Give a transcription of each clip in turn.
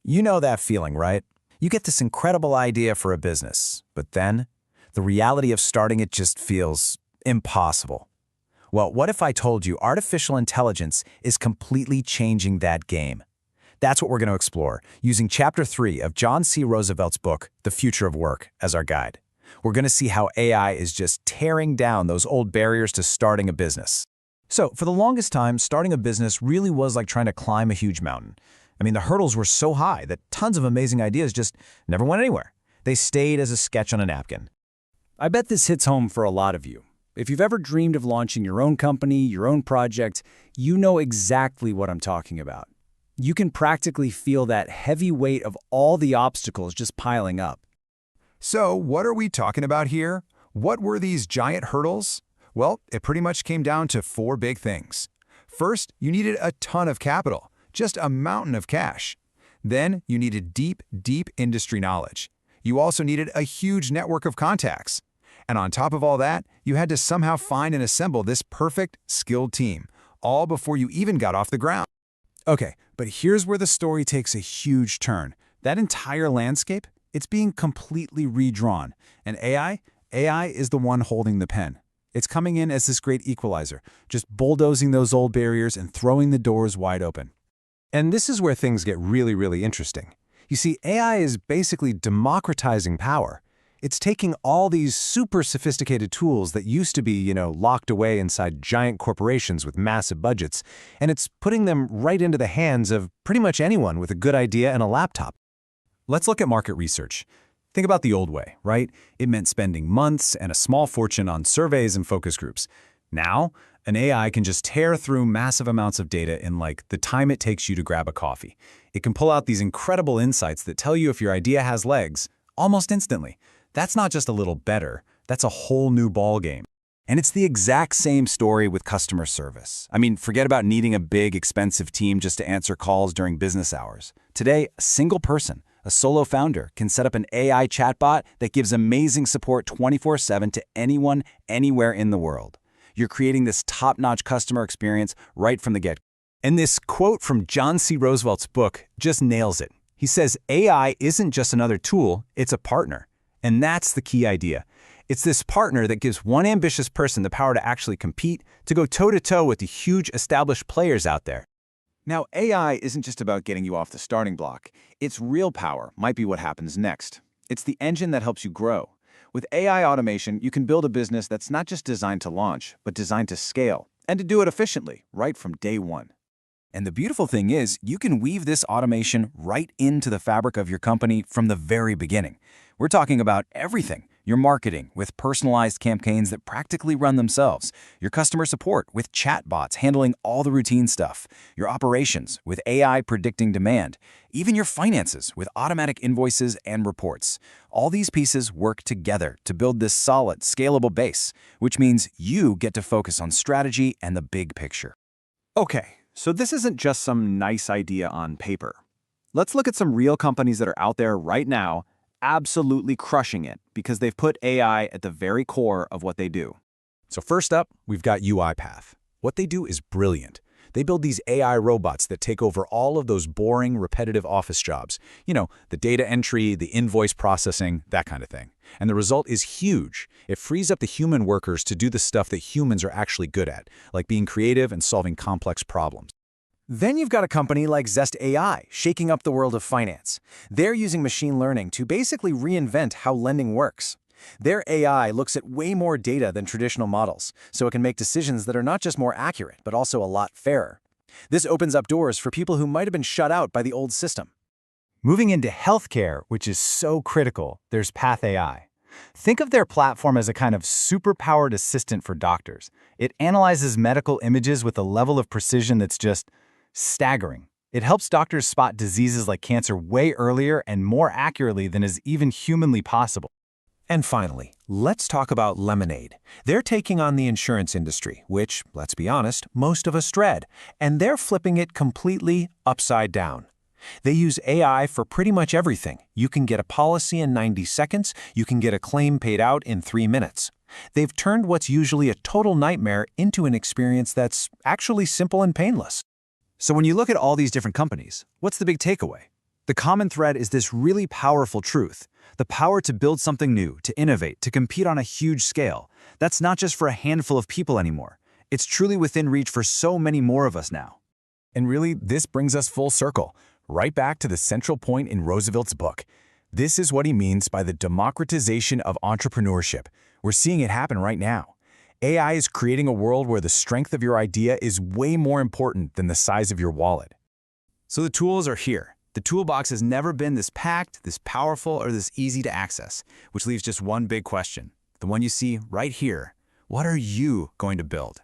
You know that feeling, right? You get this incredible idea for a business, but then the reality of starting it just feels impossible. Well, what if I told you artificial intelligence is completely changing that game? That's what we're going to explore, using Chapter 3 of John C. Roosevelt's book, The Future of Work, as our guide. We're going to see how AI is just tearing down those old barriers to starting a business. So, for the longest time, starting a business really was like trying to climb a huge mountain. I mean, the hurdles were so high that tons of amazing ideas just never went anywhere. They stayed as a sketch on a napkin. I bet this hits home for a lot of you. If you've ever dreamed of launching your own company, your own project, you know exactly what I'm talking about. You can practically feel that heavy weight of all the obstacles just piling up. So, what are we talking about here? What were these giant hurdles? Well, it pretty much came down to 4 big things. First, you needed a ton of capital, just a mountain of cash. Then, you needed deep industry knowledge. You also needed a huge network of contacts. And on top of all that, you had to somehow find and assemble this perfect, skilled team, all before you even got off the ground. Okay, but here's where the story takes a huge turn. That entire landscape, it's being completely redrawn. And AI is the one holding the pen. It's coming in as this great equalizer, just bulldozing those old barriers and throwing the doors wide open. And this is where things get really interesting. You see, AI is basically democratizing power. It's taking all these super sophisticated tools that used to be, locked away inside giant corporations with massive budgets, and it's putting them right into the hands of pretty much anyone with a good idea and a laptop. Let's look at market research. Think about the old way, right? It meant spending months and a small fortune on surveys and focus groups. Now, an AI can just tear through massive amounts of data in like the time it takes you to grab a coffee. It can pull out these incredible insights that tell you if your idea has legs almost instantly. That's not just a little better, that's a whole new ballgame. And it's the exact same story with customer service. I mean, forget about needing a big, expensive team just to answer calls during business hours. Today, a single person, a solo founder, can set up an AI chatbot that gives amazing support 24/7 to anyone, anywhere in the world. You're creating this top-notch customer experience right from the get-go. And this quote from John C. Roosevelt's book just nails it. He says, AI isn't just another tool, it's a partner. And that's the key idea. It's this partner that gives one ambitious person the power to actually compete, to go toe-to-toe with the huge established players out there. Now, AI isn't just about getting you off the starting block. Its real power might be what happens next. It's the engine that helps you grow. With AI automation, you can build a business that's not just designed to launch, but designed to scale, and to do it efficiently, right from day one. And the beautiful thing is, you can weave this automation right into the fabric of your company from the very beginning. We're talking about everything. Your marketing with personalized campaigns that practically run themselves. Your customer support with chatbots handling all the routine stuff. Your operations with AI predicting demand. Even your finances with automatic invoices and reports. All these pieces work together to build this solid, scalable base, which means you get to focus on strategy and the big picture. Okay, so this isn't just some nice idea on paper. Let's look at some real companies that are out there right now absolutely crushing it because they've put AI at the very core of what they do. So first up, we've got UiPath. What they do is brilliant. They build these AI robots that take over all of those boring, repetitive office jobs. The data entry, the invoice processing, that kind of thing. And the result is huge. It frees up the human workers to do the stuff that humans are actually good at, like being creative and solving complex problems. Then you've got a company like Zest AI, shaking up the world of finance. They're using machine learning to basically reinvent how lending works. Their AI looks at way more data than traditional models, so it can make decisions that are not just more accurate, but also a lot fairer. This opens up doors for people who might have been shut out by the old system. Moving into healthcare, which is so critical, there's Path AI. Think of their platform as a kind of super-powered assistant for doctors. It analyzes medical images with a level of precision that's just staggering. It helps doctors spot diseases like cancer way earlier and more accurately than is even humanly possible. And finally, let's talk about Lemonade. They're taking on the insurance industry, which, let's be honest, most of us dread, and they're flipping it completely upside down. They use AI for pretty much everything. You can get a policy in 90 seconds, you can get a claim paid out in 3 minutes. They've turned what's usually a total nightmare into an experience that's actually simple and painless. So when you look at all these different companies, what's the big takeaway? The common thread is this really powerful truth: the power to build something new, to innovate, to compete on a huge scale. That's not just for a handful of people anymore. It's truly within reach for so many more of us now. And really, this brings us full circle, right back to the central point in Roosevelt's book. This is what he means by the democratization of entrepreneurship. We're seeing it happen right now. AI is creating a world where the strength of your idea is way more important than the size of your wallet. So the tools are here. The toolbox has never been this packed, this powerful, or this easy to access, which leaves just one big question. The one you see right here. What are you going to build?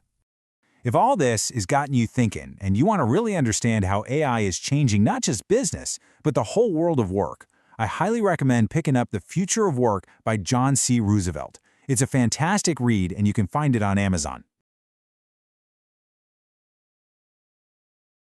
If all this has gotten you thinking and you want to really understand how AI is changing not just business, but the whole world of work, I highly recommend picking up The Future of Work by John C. Roosevelt. It's a fantastic read and you can find it on Amazon.